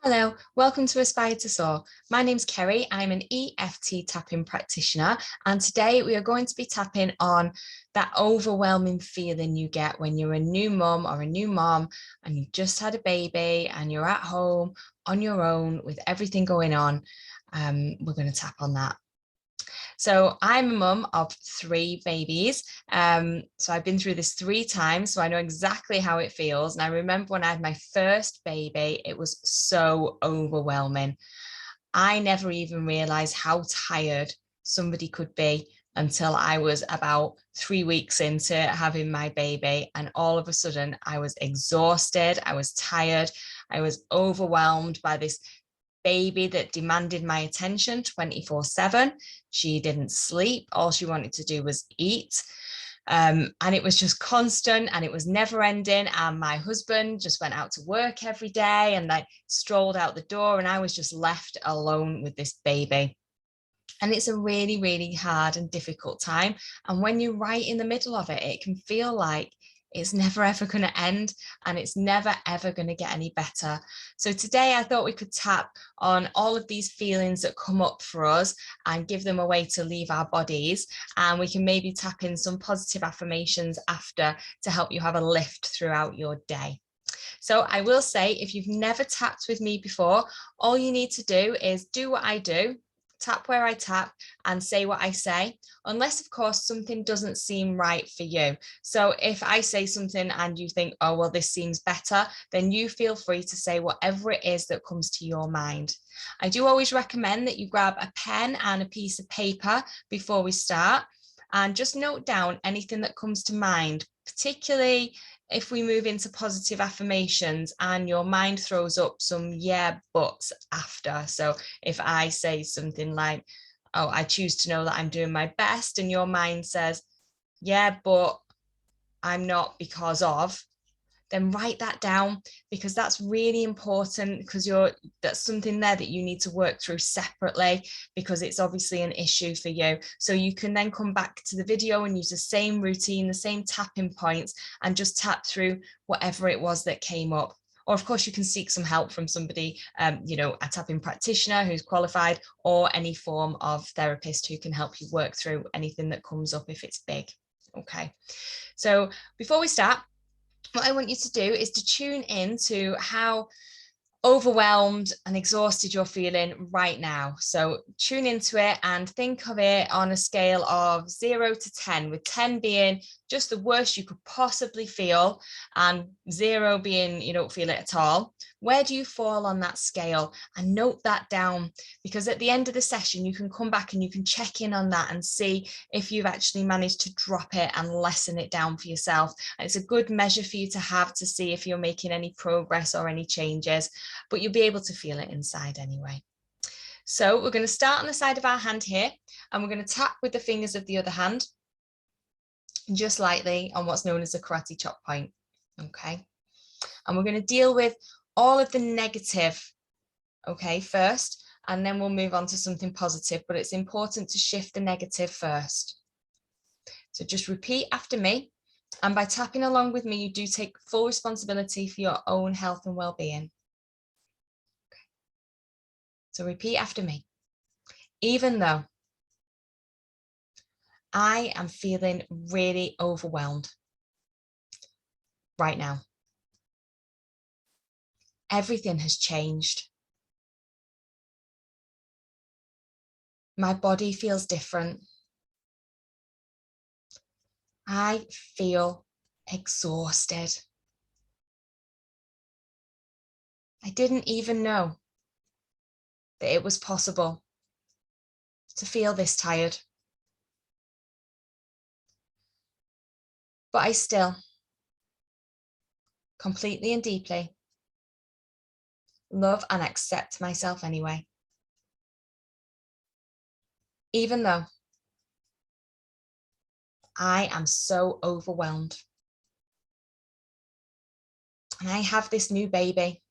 Hello, welcome to Aspire to Soar. My name's Kerry. I'm an EFT tapping practitioner, and today we are going to be tapping on that overwhelming feeling you get when you're a new mum or a new mom and you've just had a baby and you're at home on your own with everything going on. We're going to tap on that. So I'm a mum of 3 babies. So I've been through this 3 times, so I know exactly how it feels. And I remember when I had my first baby, it was so overwhelming. I never even realized how tired somebody could be until I was about 3 weeks into having my baby. And all of a sudden I was exhausted, I was tired, I was overwhelmed by this baby that demanded my attention 24/7. She didn't sleep. All she wanted to do was eat. And it was just constant and it was never ending. And my husband just went out to work every day and like strolled out the door, and I was just left alone with this baby. And it's a really, really hard and difficult time. And when you're right in the middle of it, it can feel like it's never ever going to end and it's never ever going to get any better. So today I thought we could tap on all of these feelings that come up for us and give them a way to leave our bodies, and we can maybe tap in some positive affirmations after to help you have a lift throughout your day. So I will say, if you've never tapped with me before, all you need to do is do what I do, tap where I tap and say what I say, unless of course something doesn't seem right for you. So if I say something and you think, oh, well, this seems better, then you feel free to say whatever it is that comes to your mind. I do always recommend that you grab a pen and a piece of paper before we start and just note down anything that comes to mind, particularly if we move into positive affirmations and your mind throws up some yeah buts after. So if I say something like, oh, I choose to know that I'm doing my best, and your mind says, yeah, but I'm not because of, then write that down, because that's really important, because that's something there that you need to work through separately, because it's obviously an issue for you. So you can then come back to the video and use the same routine, the same tapping points, and just tap through whatever it was that came up. Or of course you can seek some help from somebody, a tapping practitioner who's qualified, or any form of therapist who can help you work through anything that comes up if it's big. Okay, so before we start, what I want you to do is to tune in to how overwhelmed and exhausted you're feeling right now. So tune into it and think of it on a scale of 0 to 10, with 10 being just the worst you could possibly feel and 0 being you don't feel it at all. Where do you fall on that scale? And note that down, because at the end of the session you can come back and you can check in on that and see if you've actually managed to drop it and lessen it down for yourself. And it's a good measure for you to have to see if you're making any progress or any changes, but you'll be able to feel it inside anyway. So we're going to start on the side of our hand here, and we're going to tap with the fingers of the other hand, just lightly on what's known as a karate chop point. Okay, and we're going to deal with all of the negative, okay, first, and then we'll move on to something positive, but it's important to shift the negative first. So just repeat after me, and by tapping along with me, you do take full responsibility for your own health and well-being. So repeat after me. Even though I am feeling really overwhelmed right now, everything has changed. My body feels different. I feel exhausted. I didn't even know that it was possible to feel this tired. But I still, completely and deeply, love and accept myself anyway. Even though I am so overwhelmed. And I have this new baby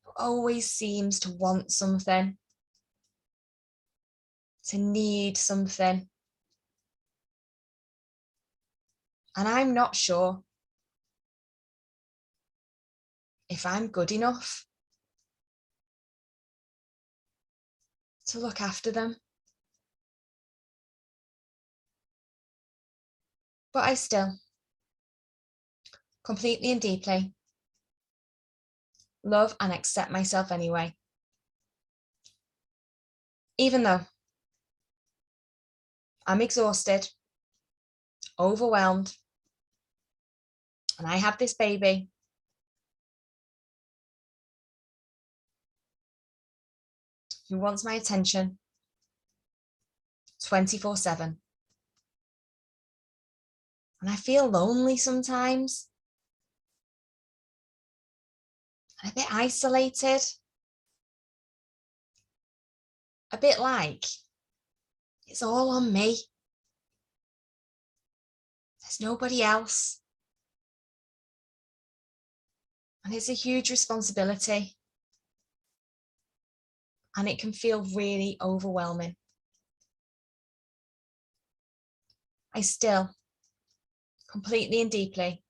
who always seems to want something, to need something. And I'm not sure. if I'm good enough to look after them. But I still, completely and deeply, love and accept myself anyway. Even though I'm exhausted, overwhelmed, and I have this baby who wants my attention 24/7. And I feel lonely sometimes, and a bit isolated, a bit like it's all on me. There's nobody else. And it's a huge responsibility. And it can feel really overwhelming. I still, completely and deeply,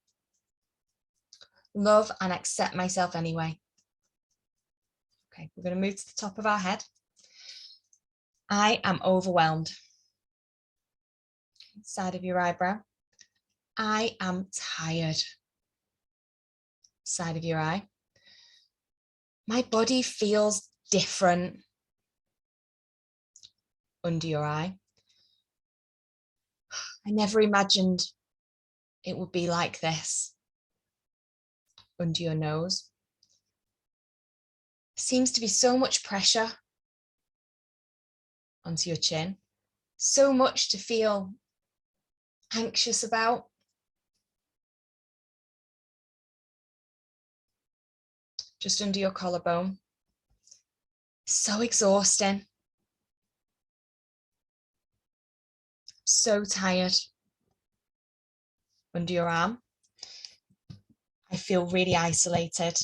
love and accept myself anyway. Okay, we're going to move to the top of our head. I am overwhelmed. Side of your eyebrow. I am tired. Side of your eye. My body feels different. Under your eye. I never imagined it would be like this. Under your nose. Seems to be so much pressure onto your chin. So much to feel anxious about. Just under your collarbone. So exhausting. So tired. Under your arm. I feel really isolated.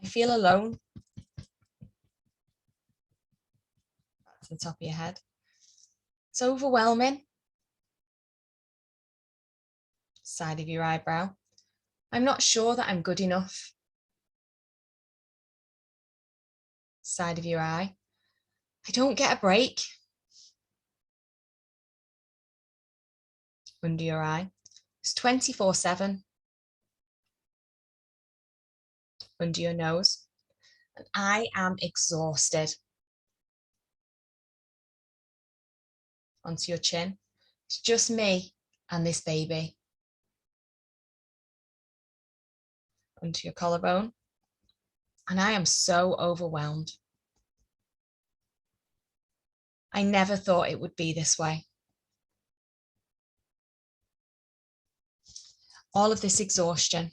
I feel alone. That's the top of your head. It's overwhelming. Side of your eyebrow. I'm not sure that I'm good enough. Side of your eye. I don't get a break. Under your eye. It's 24/7. Under your nose. And I am exhausted. Onto your chin. It's just me and this baby. Onto your collarbone. And I am so overwhelmed. I never thought it would be this way. All of this exhaustion,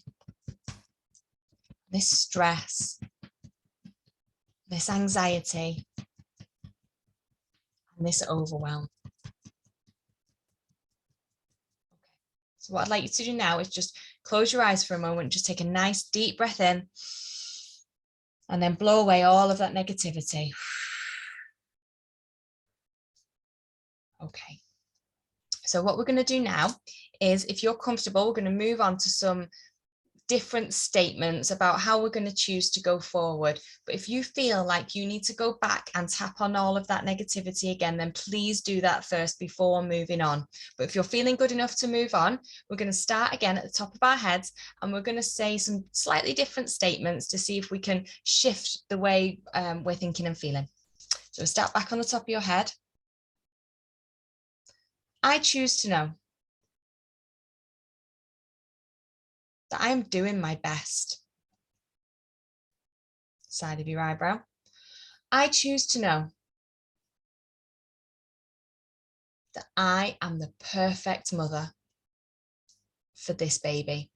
this stress, this anxiety, and this overwhelm. So what I'd like you to do now is just close your eyes for a moment, just take a nice deep breath in, and then blow away all of that negativity. Okay. So what we're going to do now is, if you're comfortable, we're going to move on to some different statements about how we're going to choose to go forward. But if you feel like you need to go back and tap on all of that negativity again, then please do that first before moving on. But if you're feeling good enough to move on, we're going to start again at the top of our heads, and we're going to say some slightly different statements to see if we can shift the way we're thinking and feeling. So start back on the top of your head. I choose to know that I am doing my best. Side of your eyebrow. I choose to know that I am the perfect mother for this baby,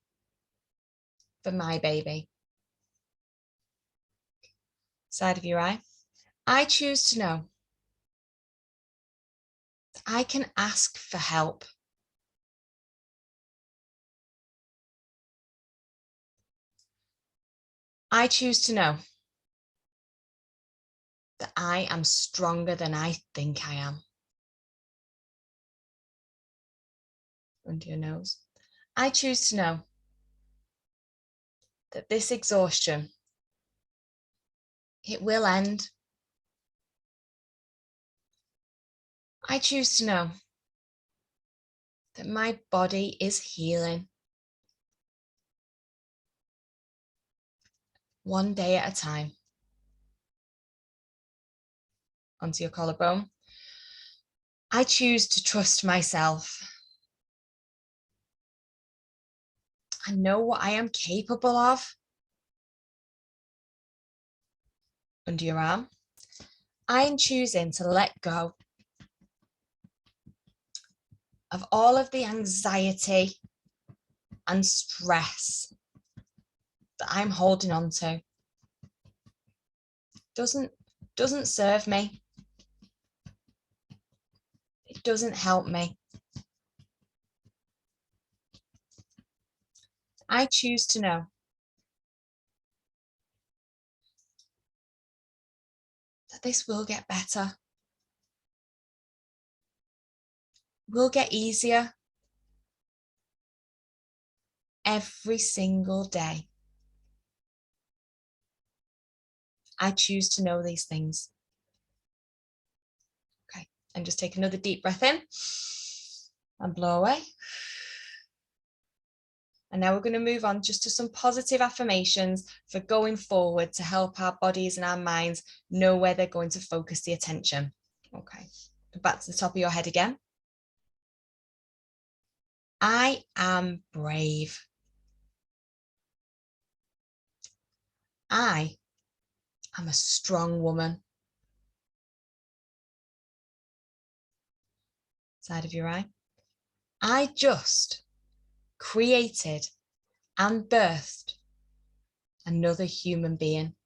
for my baby. Side of your eye. I choose to know that I can ask for help. I choose to know that I am stronger than I think I am. Under your nose. I choose to know that this exhaustion, it will end. I choose to know that my body is healing one day at a time. Onto your collarbone. I choose to trust myself. I know what I am capable of. Under your arm. I am choosing to let go of all of the anxiety and stress that I'm holding on to. Doesn't serve me. It doesn't help me. I choose to know that this will get better. Will get easier every single day. I choose to know these things. Okay, and just take another deep breath in and blow away. And now we're going to move on just to some positive affirmations for going forward to help our bodies and our minds know where they're going to focus the attention. Okay, back to the top of your head again. I am brave. I am a strong woman. Side of your eye. I just created and birthed another human being.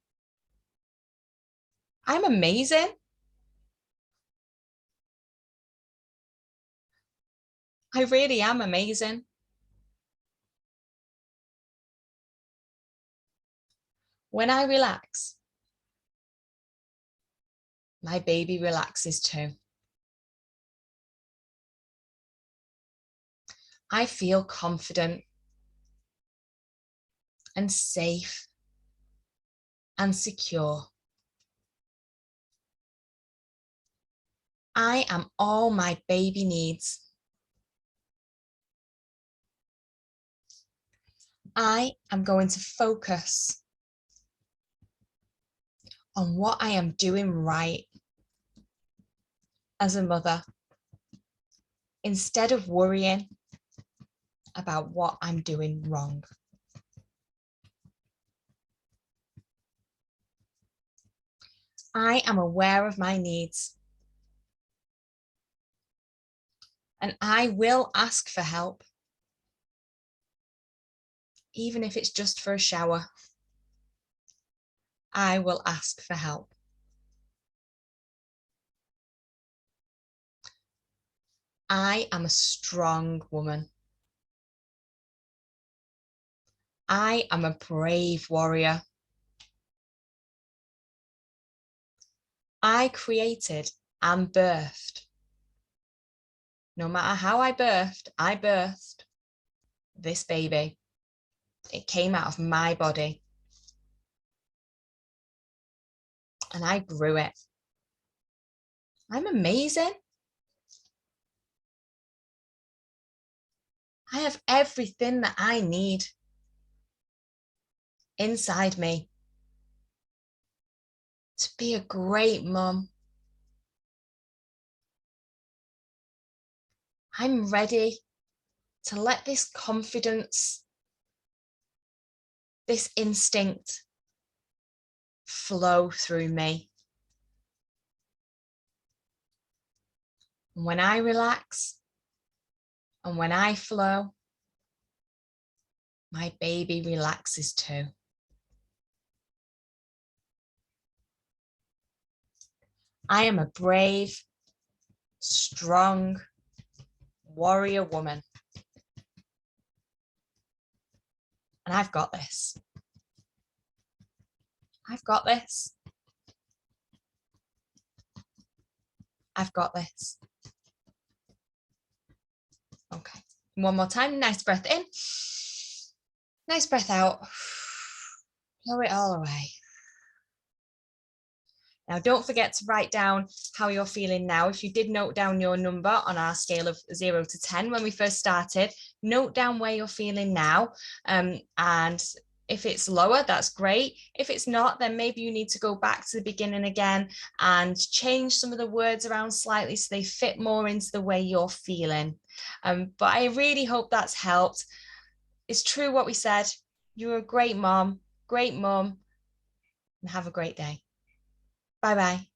I'm amazing. I really am amazing. When I relax, my baby relaxes too. I feel confident and safe and secure. I am all my baby needs. I am going to focus on what I am doing right as a mother, instead of worrying about what I'm doing wrong. I am aware of my needs, and I will ask for help, even if it's just for a shower. I will ask for help. I am a strong woman. I am a brave warrior. I created and birthed. No matter how I birthed this baby. It came out of my body. And I grew it. I'm amazing. I have everything that I need inside me to be a great mum. I'm ready to let this confidence, this instinct flow through me. And when I relax and when I flow, my baby relaxes too. I am a brave, strong warrior woman. And I've got this. I've got this. I've got this. Okay, one more time. Nice breath in. Nice breath out. Throw it all away. Now, don't forget to write down how you're feeling now. If you did note down your number on our scale of 0 to 10 when we first started, note down where you're feeling now. And if it's lower, that's great. If it's not, then maybe you need to go back to the beginning again and change some of the words around slightly so they fit more into the way you're feeling. But I really hope that's helped. It's true what we said. You're a great mom, and have a great day. Bye-bye.